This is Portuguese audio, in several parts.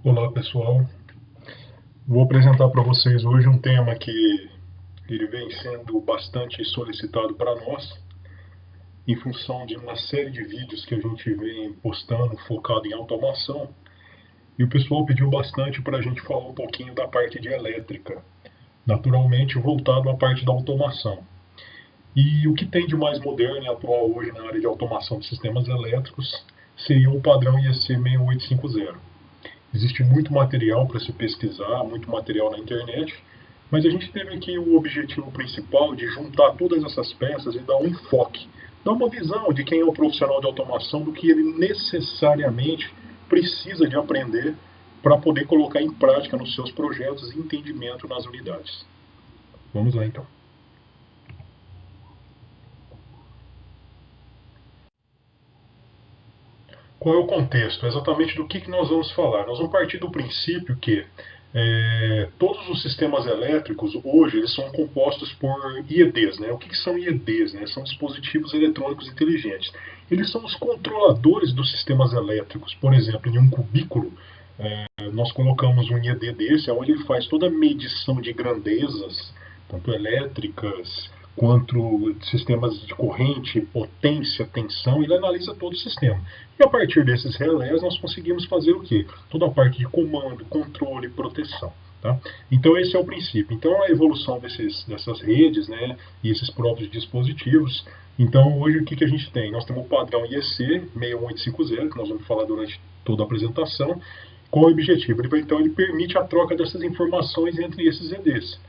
Olá pessoal, vou apresentar para vocês hoje um tema que ele vem sendo bastante solicitado para nós, em função de uma série de vídeos que a gente vem postando focado em automação, e o pessoal pediu bastante para a gente falar um pouquinho da parte de elétrica, naturalmente voltado à parte da automação. E o que tem de mais moderno e atual hoje na área de automação de sistemas elétricos seria o padrão IEC 6850. Existe muito material para se pesquisar, muito material na internet, mas a gente teve aqui o objetivo principal de juntar todas essas peças e dar um enfoque, dar uma visão de quem é o profissional de automação, do que ele necessariamente precisa de aprender para poder colocar em prática nos seus projetos e entendimento nas unidades. Vamos lá então. Qual é o contexto? Exatamente do que nós vamos falar. Nós vamos partir do princípio que todos os sistemas elétricos hoje eles são compostos por IEDs. Né? O que são IEDs? Né? São dispositivos eletrônicos inteligentes. Eles são os controladores dos sistemas elétricos. Por exemplo, em um cubículo, nós colocamos um IED desse, onde ele faz toda a medição de grandezas, tanto elétricas quanto sistemas de corrente, potência, tensão, ele analisa todo o sistema. E a partir desses relés nós conseguimos fazer o quê? Toda a parte de comando, controle, proteção. Tá? Então esse é o princípio. Então a evolução dessas redes, né, e esses próprios dispositivos. Então hoje o que a gente tem? Nós temos o padrão IEC 6850, que nós vamos falar durante toda a apresentação. Qual é o objetivo? Então ele permite a troca dessas informações entre esses EDs,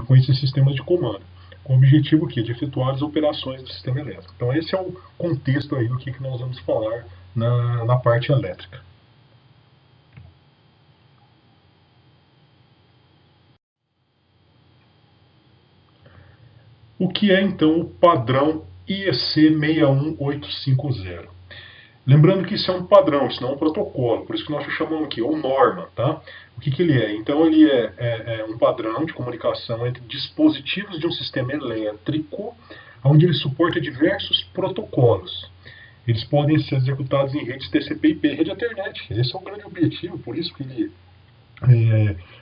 com esses sistemas de comando, com o objetivo aqui de efetuar as operações do sistema elétrico. Então esse é o contexto aí do que nós vamos falar na parte elétrica. O que é então o padrão IEC 61850? Lembrando que isso é um padrão, isso não é um protocolo, por isso que nós chamamos aqui, ou norma, tá? O que ele é? Então ele é um padrão de comunicação entre dispositivos de um sistema elétrico, onde ele suporta diversos protocolos. Eles podem ser executados em redes TCP/IP, rede Ethernet. Esse é o grande objetivo, por isso que ele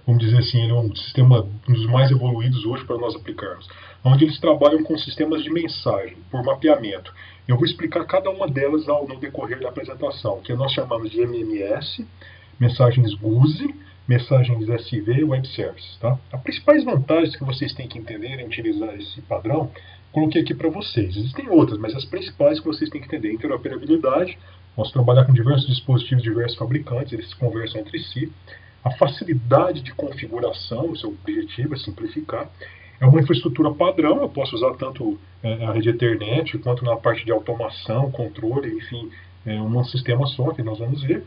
vamos dizer assim, ele é um sistema um dos mais evoluídos hoje para nós aplicarmos, onde eles trabalham com sistemas de mensagem, por mapeamento. Eu vou explicar cada uma delas no decorrer da apresentação, que nós chamamos de MMS, mensagens GUSE, mensagens SV e Web Services. Tá? As principais vantagens que vocês têm que entender em utilizar esse padrão, coloquei aqui para vocês. Existem outras, mas as principais que vocês têm que entender: interoperabilidade. Posso trabalhar com diversos dispositivos, diversos fabricantes, eles conversam entre si. A facilidade de configuração, o seu objetivo é simplificar. É uma infraestrutura padrão, eu posso usar tanto a rede Ethernet quanto na parte de automação, controle, enfim, um sistema só que nós vamos ver.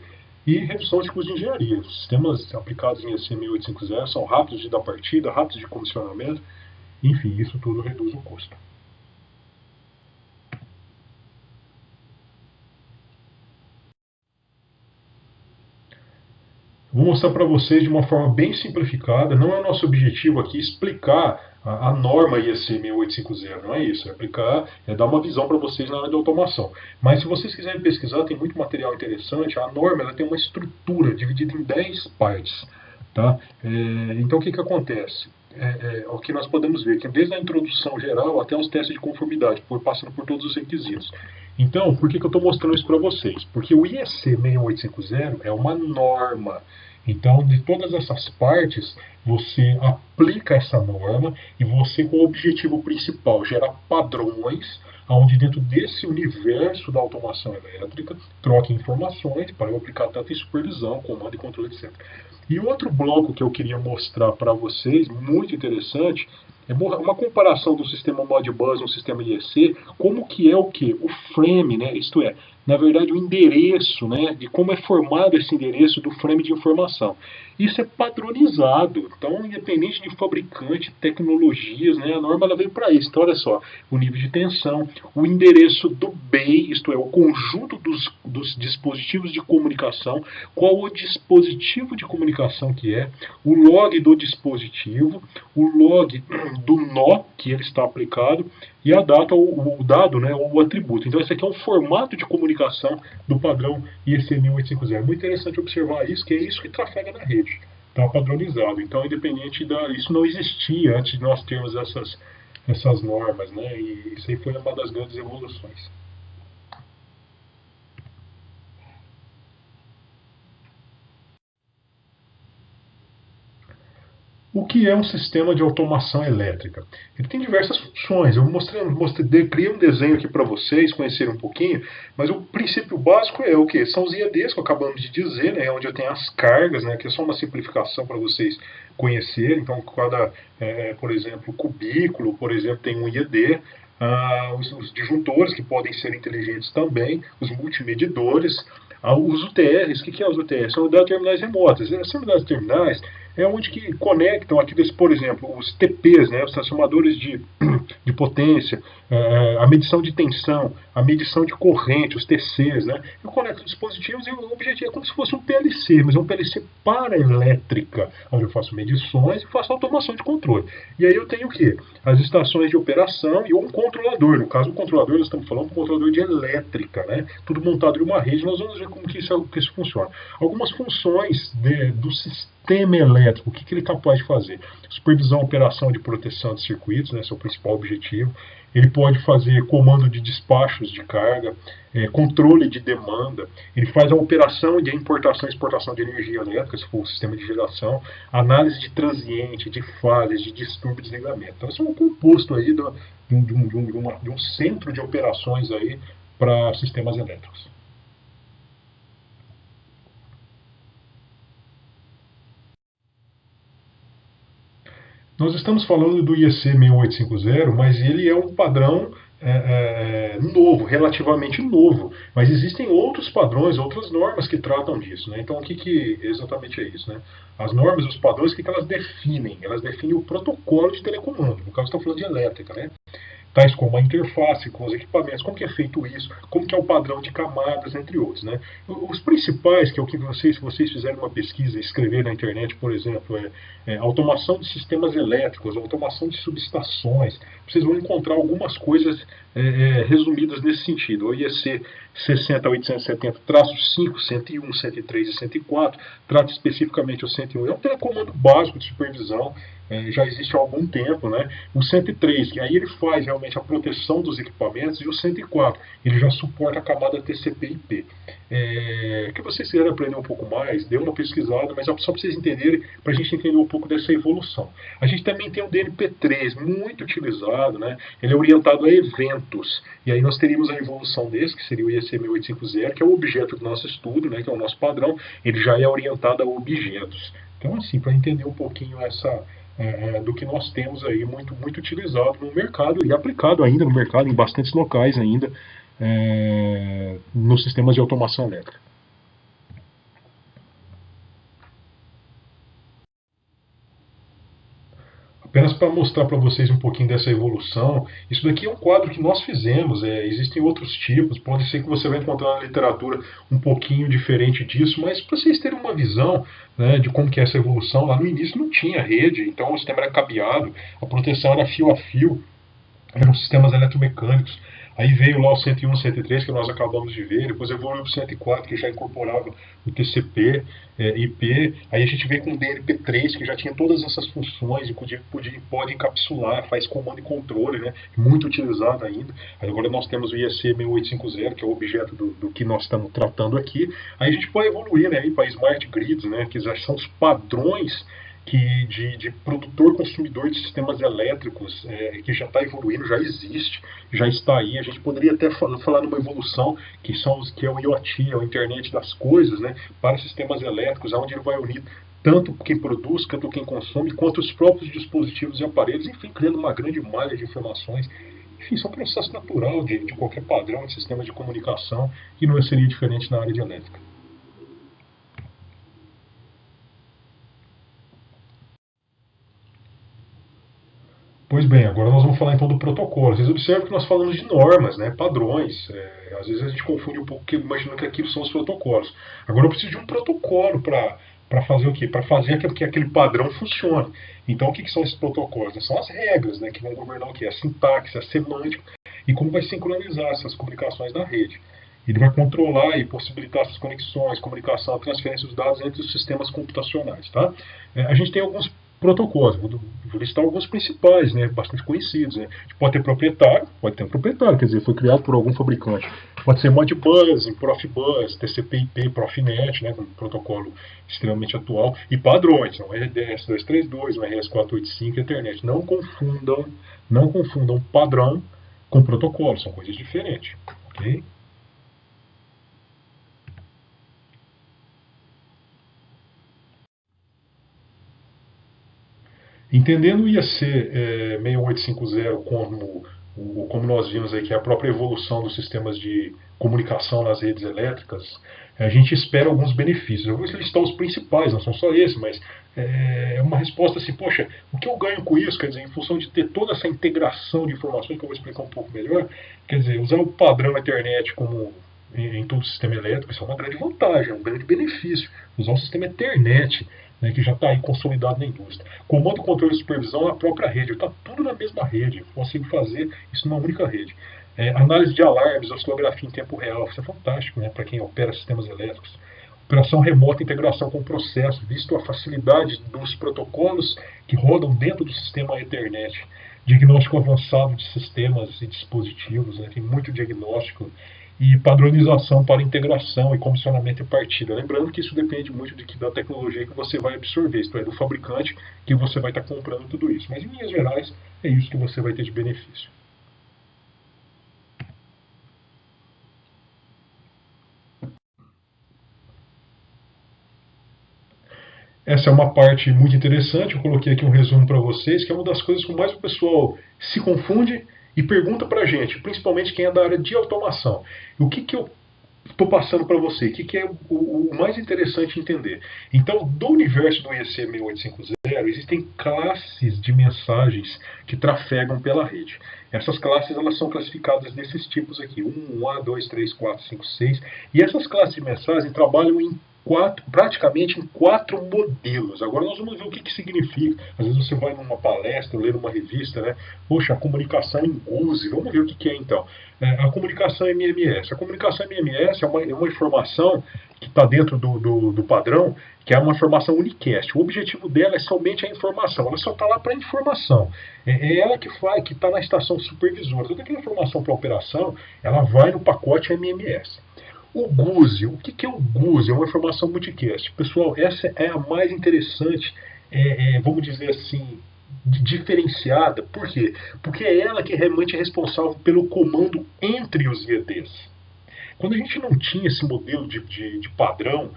E redução de custos de engenharia. Os sistemas aplicados em EC 6850 são rápidos de dar partida, rápidos de comissionamento, enfim, isso tudo reduz o custo. Vou mostrar para vocês de uma forma bem simplificada. Não é o nosso objetivo aqui explicar a norma IEC 6850, não é isso. É aplicar, é dar uma visão para vocês na área de automação. Mas se vocês quiserem pesquisar, tem muito material interessante. A norma ela tem uma estrutura dividida em 10 partes. Tá? Então o que acontece? O que nós podemos ver que desde a introdução geral até os testes de conformidade, passando por todos os requisitos. Então, por que eu estou mostrando isso para vocês? Porque o IEC 6850 é uma norma. Então, de todas essas partes, você aplica essa norma e você, com o objetivo principal, gerar padrões, onde dentro desse universo da automação elétrica, troque informações para eu aplicar tanto em supervisão, comando e controle, etc. E outro bloco que eu queria mostrar para vocês, muito interessante, é uma comparação do sistema Modbus no sistema IEC, como que é o que? O frame, né? Isto é, na verdade, o endereço, né? De como é formado esse endereço do frame de informação. Isso é padronizado, então, independente de fabricante, tecnologias, né? A norma ela veio para isso. Então, olha só, o nível de tensão, o endereço do BEI, isto é, o conjunto dos dispositivos de comunicação, qual o dispositivo de comunicação comunicação que é, o log do dispositivo, o log do nó que ele está aplicado e a data, o dado, né, ou o atributo. Então esse aqui é um formato de comunicação do padrão IEC 1850. É muito interessante observar isso, que é isso que trafega na rede. Está padronizado. Então, independente isso não existia antes de nós termos essas normas, né? E isso aí foi uma das grandes evoluções. O que é um sistema de automação elétrica? Ele tem diversas funções. Eu criei um desenho aqui para vocês conhecerem um pouquinho, mas o princípio básico é o que? São os IEDs que eu acabamos de dizer, né, onde eu tenho as cargas, né, que é só uma simplificação para vocês conhecerem. Então, cada, por exemplo, cubículo, por exemplo, tem um IED. Os disjuntores, que podem ser inteligentes também, os multimedidores, os UTRs. O que é os UTRs? São unidades terminais remotas. Essas unidades terminais é onde que conectam aqueles, por exemplo, os TPs, né, os transformadores de potência, a medição de tensão, a medição de corrente, os TCs, né? Eu conecto os dispositivos e o objetivo é como se fosse um PLC, mas é um PLC para elétrica, onde eu faço medições e faço automação de controle. E aí eu tenho o quê? As estações de operação e um controlador. No caso, o controlador, nós estamos falando de um controlador de elétrica, né? Tudo montado em uma rede. Nós vamos ver como que isso funciona. Algumas funções do sistema elétrico, o que ele é capaz de fazer? Supervisão, operação de proteção de circuitos, né, seu principal objetivo. Ele pode fazer comando de despachos de carga, controle de demanda. Ele faz a operação de importação e exportação de energia elétrica, se for um sistema de geração, análise de transiente, de falhas, de distúrbio e desligamento. Então, isso é um composto aí de um centro de operações aí para sistemas elétricos. Nós estamos falando do IEC 6850, mas ele é um padrão novo, relativamente novo. Mas existem outros padrões, outras normas que tratam disso. Né? Então, o que exatamente é isso? Né? As normas, os padrões, o que elas definem? Elas definem o protocolo de telecomando. No caso, estamos falando de elétrica. Né? Tais como a interface com os equipamentos, como que é feito isso, como que é o padrão de camadas, entre outros. Né? Os principais, que é o que se vocês fizerem uma pesquisa e escrever na internet, por exemplo, automação de sistemas elétricos, automação de subestações, vocês vão encontrar algumas coisas resumidas nesse sentido. O IEC 60870-5, 101, 103 e 104 trata especificamente o 101. É um telecomando básico de supervisão, já existe há algum tempo, né? O 103, que aí ele faz realmente a proteção dos equipamentos, e o 104, ele já suporta a camada TCP/IP. Que vocês quiserem aprender um pouco mais, dê uma pesquisada, mas é só para vocês entenderem, para a gente entender um pouco dessa evolução. A gente também tem o DNP3, muito utilizado, né? Ele é orientado a eventos, e aí nós teríamos a evolução desse, que seria o IEC 6850, que é o objeto do nosso estudo, né? Que é o nosso padrão, ele já é orientado a objetos. Então, assim, para entender um pouquinho do que nós temos aí muito utilizado no mercado e aplicado ainda no mercado em bastantes locais ainda nos sistemas de automação elétrica. Apenas para mostrar para vocês um pouquinho dessa evolução, isso daqui é um quadro que nós fizemos, existem outros tipos, pode ser que você vai encontrar na literatura um pouquinho diferente disso, mas para vocês terem uma visão, né, de como que é essa evolução, lá no início não tinha rede, então o sistema era cabeado, a proteção era fio a fio, eram sistemas eletromecânicos. Aí veio lá o 101, 103, que nós acabamos de ver, depois evoluiu o 104, que já incorporava o TCP, IP, aí a gente veio com o DNP3, que já tinha todas essas funções, inclusive pode encapsular, faz comando e controle, né, muito utilizado ainda. Aí agora nós temos o IEC 6850, que é o objeto do que nós estamos tratando aqui. Aí a gente pode evoluir, né, para Smart Grids, né, que já são os padrões de produtor-consumidor de sistemas elétricos, que já está evoluindo, já existe, já está aí. A gente poderia até falar numa evolução que é o IoT, é a internet das coisas, né, para sistemas elétricos, onde ele vai unir tanto quem produz, quanto quem consome, quanto os próprios dispositivos e aparelhos, enfim, criando uma grande malha de informações. Enfim, isso é um processo natural de qualquer padrão de sistema de comunicação, que não seria diferente na área de elétrica. Pois bem, agora nós vamos falar então do protocolo. Vocês observam que nós falamos de normas, né, padrões. Às vezes a gente confunde um pouco, imaginando que aquilo são os protocolos. Agora eu preciso de um protocolo para para fazer o quê? Para fazer que aquele padrão funcione. Então, o que são esses protocolos? São as regras, né, que vão governar o quê? A sintaxe, a semântica, e como vai sincronizar essas comunicações da rede. Ele vai controlar e possibilitar essas conexões, comunicação, a transferência dos dados entre os sistemas computacionais. Tá? A gente tem alguns protocolos, vou listar alguns principais, né, bastante conhecidos. Né? A gente pode ter proprietário, pode ter um proprietário, quer dizer, foi criado por algum fabricante. Pode ser Modbus, Profibus, TCP/IP, Profinet, né, um protocolo extremamente atual, e padrões, um RDS-232, um RS-485 e Ethernet. Não confundam padrão com protocolo, são coisas diferentes. Ok? Entendendo o IEC 6850 como nós vimos aí, que é a própria evolução dos sistemas de comunicação nas redes elétricas, a gente espera alguns benefícios. Eu vou listar os principais, não são só esses, mas é uma resposta assim, poxa, o que eu ganho com isso? Quer dizer, em função de ter toda essa integração de informações, que eu vou explicar um pouco melhor, quer dizer, usar o padrão Ethernet como em todo o sistema elétrico, isso é uma grande vantagem, é um grande benefício. Usar um sistema Ethernet, né, que já está aí consolidado na indústria. Comando, controle e supervisão na própria rede, está tudo na mesma rede, eu consigo fazer isso numa única rede. Análise de alarmes, oscilografia em tempo real, isso é fantástico, né, para quem opera sistemas elétricos. Operação remota, integração com o processo, visto a facilidade dos protocolos que rodam dentro do sistema Ethernet. Diagnóstico avançado de sistemas e dispositivos, né, tem muito diagnóstico e padronização para integração e comissionamento e partida. Lembrando que isso depende muito da tecnologia que você vai absorver, isto é, do fabricante que você vai estar comprando tudo isso. Mas, em linhas gerais, é isso que você vai ter de benefício. Essa é uma parte muito interessante, eu coloquei aqui um resumo para vocês, que é uma das coisas que mais o pessoal se confunde e pergunta para a gente, principalmente quem é da área de automação. O que eu estou passando para você, o que é o mais interessante entender. Então, do universo do IEC 6850, existem classes de mensagens que trafegam pela rede. Essas classes elas são classificadas desses tipos aqui, 1, A, 2, 3, 4, 5, 6. E essas classes de mensagens trabalham praticamente em quatro modelos. Agora nós vamos ver o que significa. Às vezes você vai numa palestra, ler numa revista, né? Poxa, a comunicação em GUSE, vamos ver o que é então. A comunicação MMS. A comunicação MMS é uma informação que está dentro do padrão, que é uma informação unicast. O objetivo dela é somente a informação, ela só está lá para informação. É ela que faz, que está na estação supervisora. Toda aquela informação para operação, ela vai no pacote MMS. O GUSE, o que é o GUSE? É uma informação multicast. Pessoal, essa é a mais interessante, vamos dizer assim, diferenciada. Por quê? Porque é ela que realmente é responsável pelo comando entre os IEDs. Quando a gente não tinha esse modelo de padrão,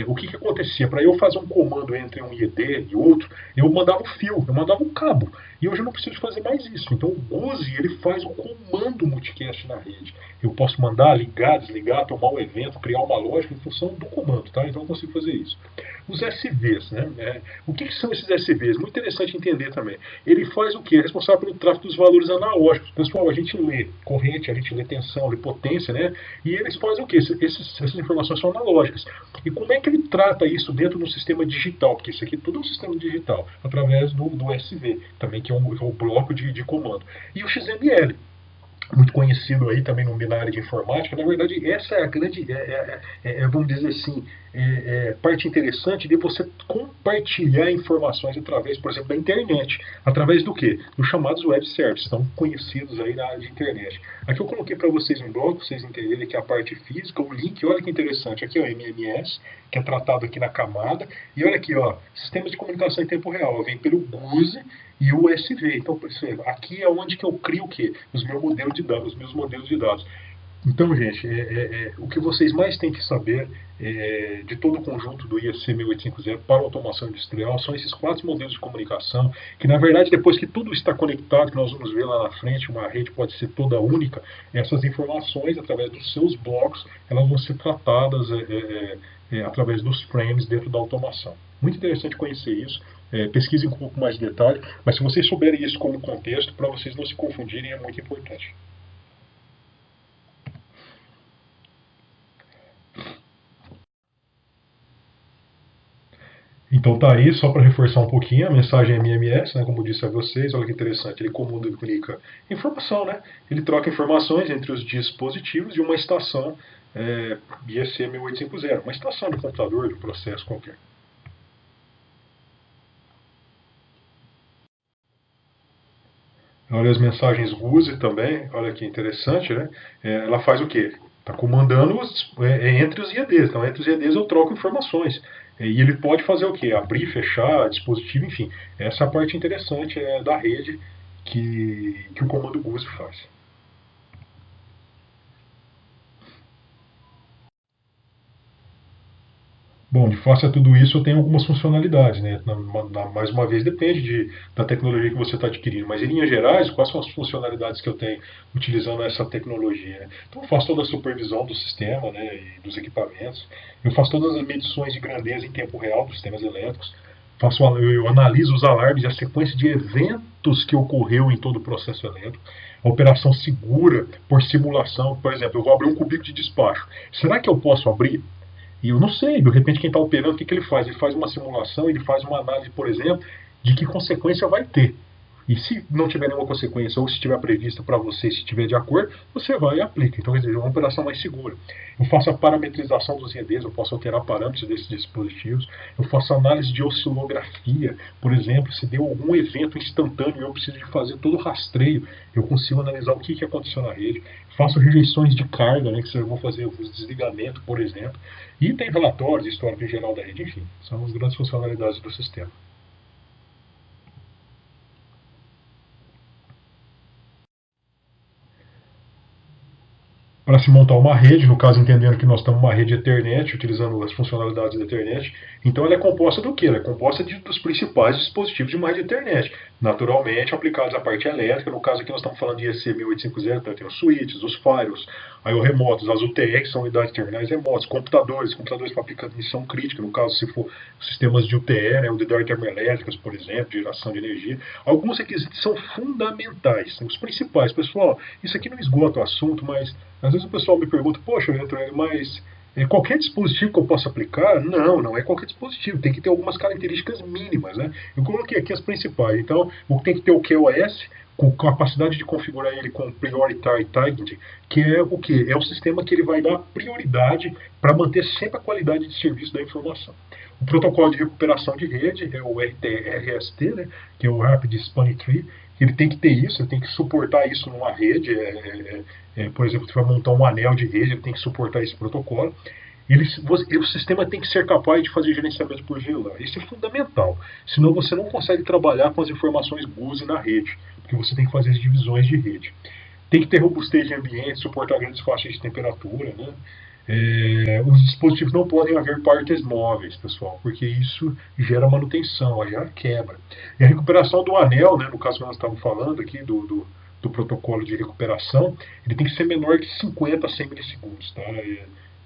o que acontecia? Para eu fazer um comando entre um IED e outro, eu mandava um fio, eu mandava um cabo. E hoje eu não preciso fazer mais isso. Então o GUSE ele faz o comando multicast na rede. Eu posso mandar, ligar, desligar, tomar um evento, criar uma lógica em função do comando. Tá? Então eu consigo fazer isso. Os SVs, né? O que são esses SVs? Muito interessante entender também. Ele faz o quê? É responsável pelo tráfego dos valores analógicos. Pessoal, a gente lê corrente, a gente lê tensão, lê potência, né? E eles fazem o quê? Essas informações são analógicas. E como é que ele trata isso dentro do sistema digital? Porque isso aqui tudo é um sistema digital, através do SV, também que é o bloco de comando. E o XML, muito conhecido aí também na área de informática. Na verdade, essa é a grande, vamos dizer assim, parte interessante de você compartilhar informações através, por exemplo, da internet. Através do quê? Dos chamados web services, tão conhecidos aí na área de internet. Aqui eu coloquei para vocês um bloco, para vocês entenderem que é a parte física, o link, olha que interessante. Aqui, ó, MMS, que é tratado aqui na camada. E olha aqui, ó, sistema de comunicação em tempo real. Vem pelo GUSE e o SV. Então, aqui é onde que eu crio o quê? Os meus modelos de dados, os meus modelos de dados. Então, gente, o que vocês mais têm que saber de todo o conjunto do IEC 6850 para a automação industrial são esses quatro modelos de comunicação, que na verdade, depois que tudo está conectado, que nós vamos ver lá na frente, uma rede pode ser toda única, essas informações, através dos seus blocos, elas vão ser tratadas através dos frames dentro da automação. Muito interessante conhecer isso. Pesquisem com um pouco mais de detalhe, mas se vocês souberem isso como contexto, para vocês não se confundirem, é muito importante. Então tá aí, só para reforçar um pouquinho, a mensagem MMS, né, como eu disse a vocês, olha que interessante, ele comunica informação, né? Ele troca informações entre os dispositivos de uma estação IEC 1850, uma estação de computador, de um processo qualquer. Olha as mensagens GUSE também, olha que interessante, né? Ela faz o quê? Está comandando entre os IEDs. Então, entre os IEDs eu troco informações. E ele pode fazer o quê? Abrir, fechar, dispositivo, enfim. Essa é a parte interessante da rede que o comando GUSE faz. Bom, de face a tudo isso, eu tenho algumas funcionalidades, né? Mais uma vez, depende da tecnologia que você está adquirindo, mas em linhas gerais, quais são as funcionalidades que eu tenho utilizando essa tecnologia? Né? Então, eu faço toda a supervisão do sistema, né, e dos equipamentos, eu faço todas as medições de grandeza em tempo real dos sistemas elétricos, eu analiso os alarmes e a sequência de eventos que ocorreu em todo o processo elétrico, a operação segura por simulação. Por exemplo, eu vou abrir um cubículo de despacho. Será que eu posso abrir? E eu não sei, de repente quem está operando, o que ele faz? Ele faz uma simulação, ele faz uma análise, por exemplo, de que consequência vai ter. E se não tiver nenhuma consequência, ou se estiver prevista para você, se estiver de acordo, você vai e aplica. Então, quer dizer, é uma operação mais segura. Eu faço a parametrização dos IEDs, eu posso alterar parâmetros desses dispositivos. Eu faço análise de oscilografia, por exemplo, se deu algum evento instantâneo e eu preciso de fazer todo o rastreio, eu consigo analisar o que aconteceu na rede. Faço rejeições de carga, né, que eu vou fazer o desligamento, por exemplo. E tem relatórios, histórico em geral da rede, enfim, são as grandes funcionalidades do sistema. Para se montar uma rede, no caso entendendo que nós estamos uma rede Ethernet, utilizando as funcionalidades da Ethernet, então ela é composta do quê? Ela é composta dos principais dispositivos de uma rede Ethernet, naturalmente aplicados à parte elétrica, no caso aqui nós estamos falando de EC 1850, então tem os switches, os firewalls, aí os remotos, as UTE, que são unidades de terminais remotos, computadores para aplicar missão crítica, no caso se for sistemas de UTE, né, unidades termoelétricas, por exemplo, de geração de energia. Alguns requisitos são fundamentais, são os principais. Pessoal, isso aqui não esgota o assunto, mas às vezes o pessoal me pergunta, poxa, mas qualquer dispositivo que eu possa aplicar? Não, não é qualquer dispositivo. Tem que ter algumas características mínimas, né? Eu coloquei aqui as principais. Então, tem que ter o QoS, com capacidade de configurar ele com Priority Targeting, que é o que? É o sistema que ele vai dar prioridade para manter sempre a qualidade de serviço da informação. O protocolo de recuperação de rede é o RST, né, que é o Rapid Spanning Tree. Ele tem que ter isso, ele tem que suportar isso numa rede. Por exemplo, se vai montar um anel de rede, ele tem que suportar esse protocolo. O sistema tem que ser capaz de fazer gerenciamento por VLAN. Isso é fundamental. Senão você não consegue trabalhar com as informações GUSE na rede, porque você tem que fazer as divisões de rede. Tem que ter robustez de ambiente, suportar grandes faixas de temperatura, né? Os dispositivos não podem haver partes móveis, pessoal, porque isso gera manutenção, gera quebra. E a recuperação do anel, né, no caso que nós estamos falando aqui, do protocolo de recuperação, ele tem que ser menor que 50 a 100 milissegundos. Tá?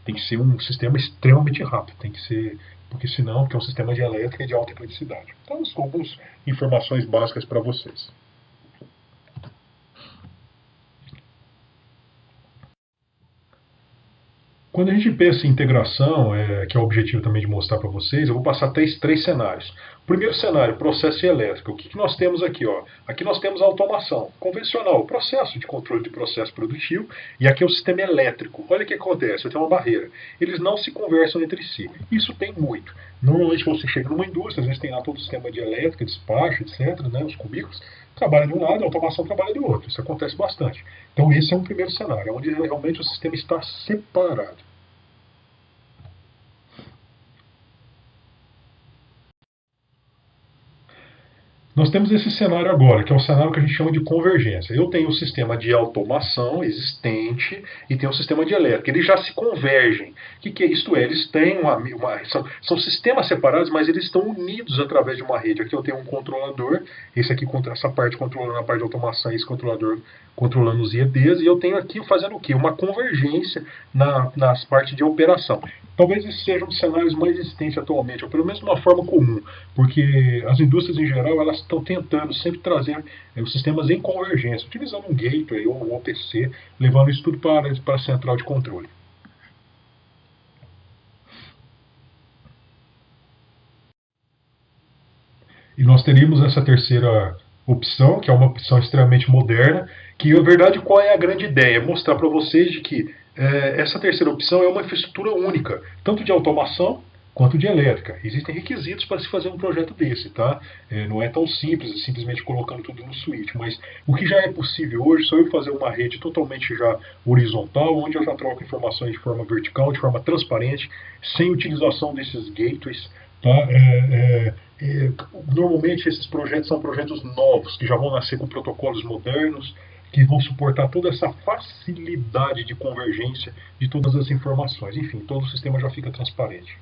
Tem que ser um sistema extremamente rápido, tem que ser, porque senão, porque é um sistema de elétrica de alta criticidade. Então, são algumas informações básicas para vocês. Quando a gente pensa em integração, que é o objetivo também de mostrar para vocês, eu vou passar três cenários. O primeiro cenário, processo elétrico. O que nós temos aqui? Ó? Aqui nós temos a automação convencional, o processo de controle de processo produtivo, e aqui é o sistema elétrico. Olha o que acontece, eu tenho uma barreira. Eles não se conversam entre si. Isso tem muito. Normalmente você chega numa indústria, às vezes tem lá todo o sistema de elétrica, despacho, etc., né, os cubículos, trabalha de um lado, a automação trabalha do outro. Isso acontece bastante. Então esse é um primeiro cenário, onde realmente o sistema está separado. Nós temos esse cenário agora, que é o cenário que a gente chama de convergência. Eu tenho o sistema de automação existente e tenho o sistema de elétrica. Eles já se convergem. O que é isto? Eles têm são sistemas separados, mas eles estão unidos através de uma rede. Aqui eu tenho um controlador, esse aqui essa parte controlando a parte de automação, esse controlador controlando os IEDs, e eu tenho aqui fazendo o quê? Uma convergência nas partes de operação. Talvez esses sejam os cenários mais existentes atualmente, ou pelo menos de uma forma comum, porque as indústrias em geral elas estão tentando sempre trazer os sistemas em convergência, utilizando um gateway ou um OPC, levando isso tudo para a central de controle. E nós teríamos essa terceira opção, que é uma opção extremamente moderna, que na verdade qual é a grande ideia? É mostrar para vocês de que essa terceira opção é uma infraestrutura única, tanto de automação quanto de elétrica. Existem requisitos para se fazer um projeto desse, tá? Não é tão simples, simplesmente colocando tudo no switch, mas o que já é possível hoje só eu fazer uma rede totalmente já horizontal, onde eu já troco informações de forma vertical, de forma transparente, sem utilização desses gateways, tá? Normalmente esses projetos são projetos novos, que já vão nascer com protocolos modernos, que vão suportar toda essa facilidade de convergência de todas as informações. Enfim, todo o sistema já fica transparente.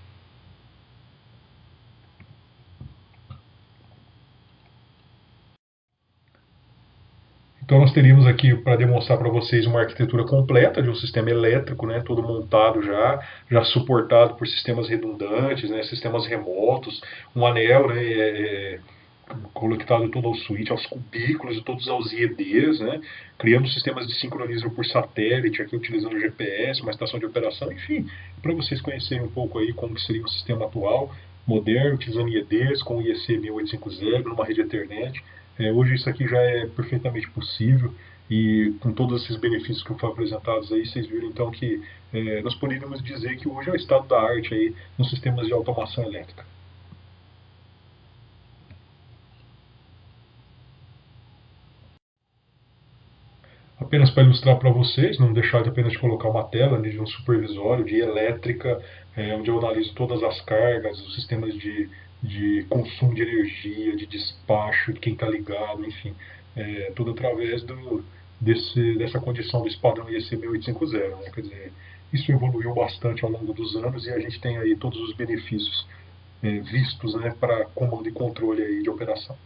Então nós teríamos aqui para demonstrar para vocês uma arquitetura completa de um sistema elétrico, né, todo montado já suportado por sistemas redundantes, né, sistemas remotos, um anel, né, conectado todo ao switch, aos cubículos e todos aos IEDs, né, criando sistemas de sincronismo por satélite, aqui utilizando GPS, uma estação de operação, enfim, para vocês conhecerem um pouco aí como que seria o sistema atual, moderno, utilizando IEDs com IEC 1850, numa rede Ethernet. Hoje isso aqui já é perfeitamente possível e com todos esses benefícios que foram apresentados aí, vocês viram então que nós poderíamos dizer que hoje é o estado da arte aí nos sistemas de automação elétrica. Apenas para ilustrar para vocês, não deixar de apenas colocar uma tela de um supervisório de elétrica, onde eu analiso todas as cargas, os sistemas de consumo de energia, de despacho, de quem está ligado, enfim, tudo através dessa condição desse padrão IEC 1850, né? Quer dizer, isso evoluiu bastante ao longo dos anos e a gente tem aí todos os benefícios vistos, né, para comando e controle aí de operação.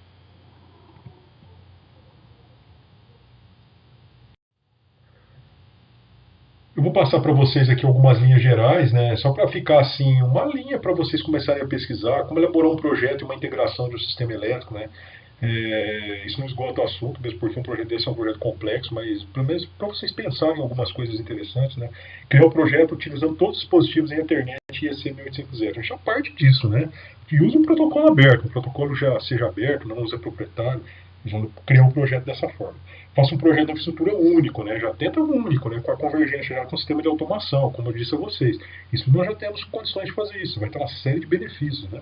Eu vou passar para vocês aqui algumas linhas gerais, né, só para ficar assim, uma linha para vocês começarem a pesquisar como elaborar um projeto e uma integração de um sistema elétrico, né. Isso não esgota o assunto, mesmo porque um projeto desse é um projeto complexo, mas pelo menos para vocês pensarem em algumas coisas interessantes, né. Criar um projeto utilizando todos os dispositivos em internet e EC 1850. A gente já parte disso, né. E usa um protocolo aberto, o protocolo já seja aberto, não usa proprietário, já criar um projeto dessa forma. Faça um projeto de infraestrutura único, né? Já tenta um único, né? Com a convergência, já com o sistema de automação, como eu disse a vocês. Isso nós já temos condições de fazer isso, vai ter uma série de benefícios, né?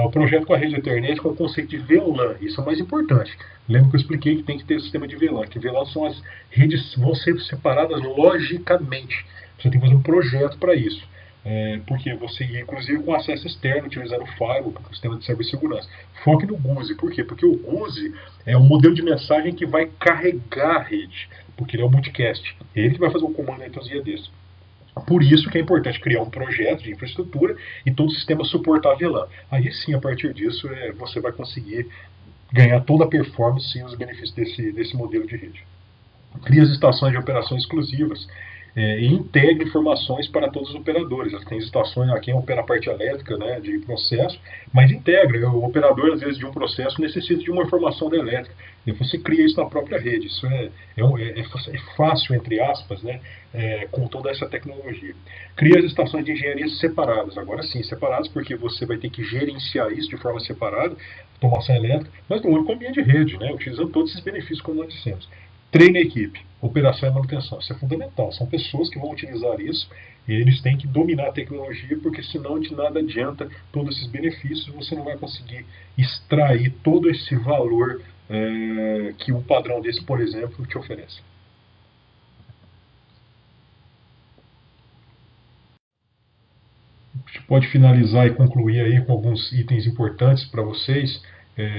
O projeto com a rede Ethernet com o conceito de VLAN, isso é o mais importante. Lembra que eu expliquei que tem que ter sistema de VLAN, que VLAN são as redes vão ser separadas logicamente. Você tem que fazer um projeto para isso. Porque você, inclusive com acesso externo, utilizar o firewall, o sistema de cibersegurança. Foque no GUSE, por quê? Porque o GUSE é um modelo de mensagem que vai carregar a rede, porque ele é o multicast. É ele que vai fazer o comando entre os IADs. Por isso que é importante criar um projeto de infraestrutura e todo o sistema suportar VLAN. Aí sim, a partir disso, você vai conseguir ganhar toda a performance e os benefícios desse modelo de rede. Cria as estações de operação exclusivas e integra informações para todos os operadores. Tem estações, quem opera a parte elétrica, né, de processo, mas integra. O operador, às vezes, de um processo necessita de uma informação da elétrica. E você cria isso na própria rede. Isso é fácil, entre aspas, né, com toda essa tecnologia. Cria as estações de engenharia separadas. Agora sim, separadas, porque você vai ter que gerenciar isso de forma separada, automação elétrica, mas no único ambiente de rede, né, utilizando todos esses benefícios, como nós dissemos. Treine a equipe, operação e manutenção. Isso é fundamental. São pessoas que vão utilizar isso e eles têm que dominar a tecnologia, porque senão de nada adianta todos esses benefícios, você não vai conseguir extrair todo esse valor que um padrão desse, por exemplo, te oferece. A gente pode finalizar e concluir aí com alguns itens importantes para vocês.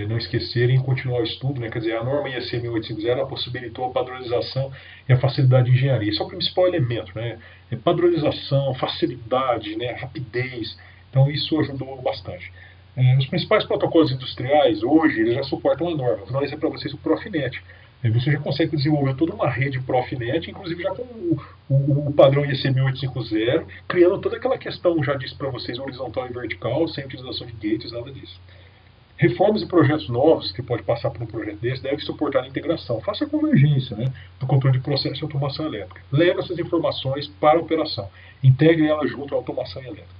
Não esquecerem e continuar o estudo, né? Quer dizer, a norma IEC 1850 possibilitou a padronização e a facilidade de engenharia. Esse é o principal elemento, né? Padronização, facilidade, né? Rapidez. Então isso ajudou bastante. Os principais protocolos industriais hoje eles já suportam a norma. Vou dar um exemplo para vocês o Profinet. Você já consegue desenvolver toda uma rede Profinet, inclusive já com o padrão IEC 1850, criando toda aquela questão, já disse para vocês, horizontal e vertical, sem utilização de gates, nada disso. Reformas e projetos novos que pode passar por um projeto desse devem suportar a integração. Faça a convergência, né, do controle de processo e automação elétrica. Leve essas informações para a operação. Integre elas junto à automação elétrica.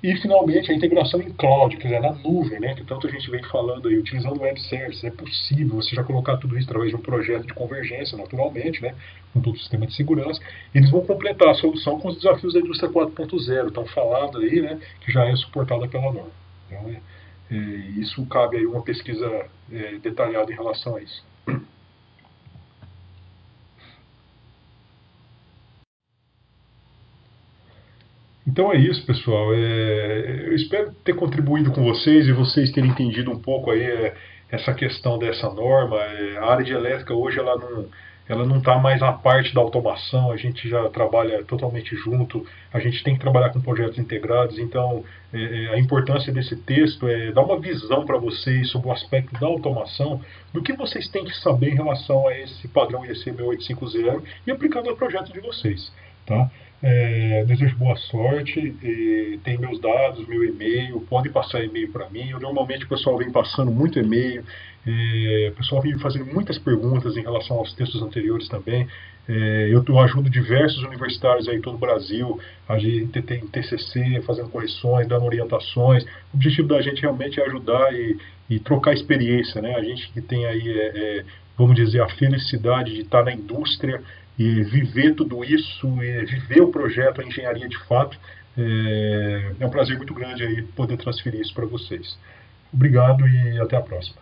E, finalmente, a integração em cloud, quer dizer, na nuvem, né, que tanto a gente vem falando aí, utilizando web services. É possível você já colocar tudo isso através de um projeto de convergência, naturalmente, né, com todo o sistema de segurança. Eles vão completar a solução com os desafios da indústria 4.0, tão falado aí, né, que já é suportada pela norma. Então, isso cabe aí uma pesquisa detalhada em relação a isso. Então é isso, pessoal. Eu espero ter contribuído com vocês e vocês terem entendido um pouco aí essa questão dessa norma. A área de elétrica hoje ela não está mais na parte da automação, a gente já trabalha totalmente junto, a gente tem que trabalhar com projetos integrados, então a importância desse texto é dar uma visão para vocês sobre o aspecto da automação, do que vocês têm que saber em relação a esse padrão IEC 6850 e aplicando ao projeto de vocês. Tá? Desejo boa sorte, tem meus dados, meu e-mail, pode passar e-mail para mim. Normalmente o pessoal vem passando muito e-mail, o pessoal vem fazendo muitas perguntas em relação aos textos anteriores também. Eu ajudo diversos universitários aí em todo o Brasil, a gente tem TCC, fazendo correções, dando orientações. O objetivo da gente realmente é ajudar e trocar experiência, né? A gente que tem aí, vamos dizer, a felicidade de estar na indústria e viver tudo isso, viver o projeto, a engenharia de fato, um prazer muito grande aí poder transferir isso para vocês. Obrigado e até a próxima.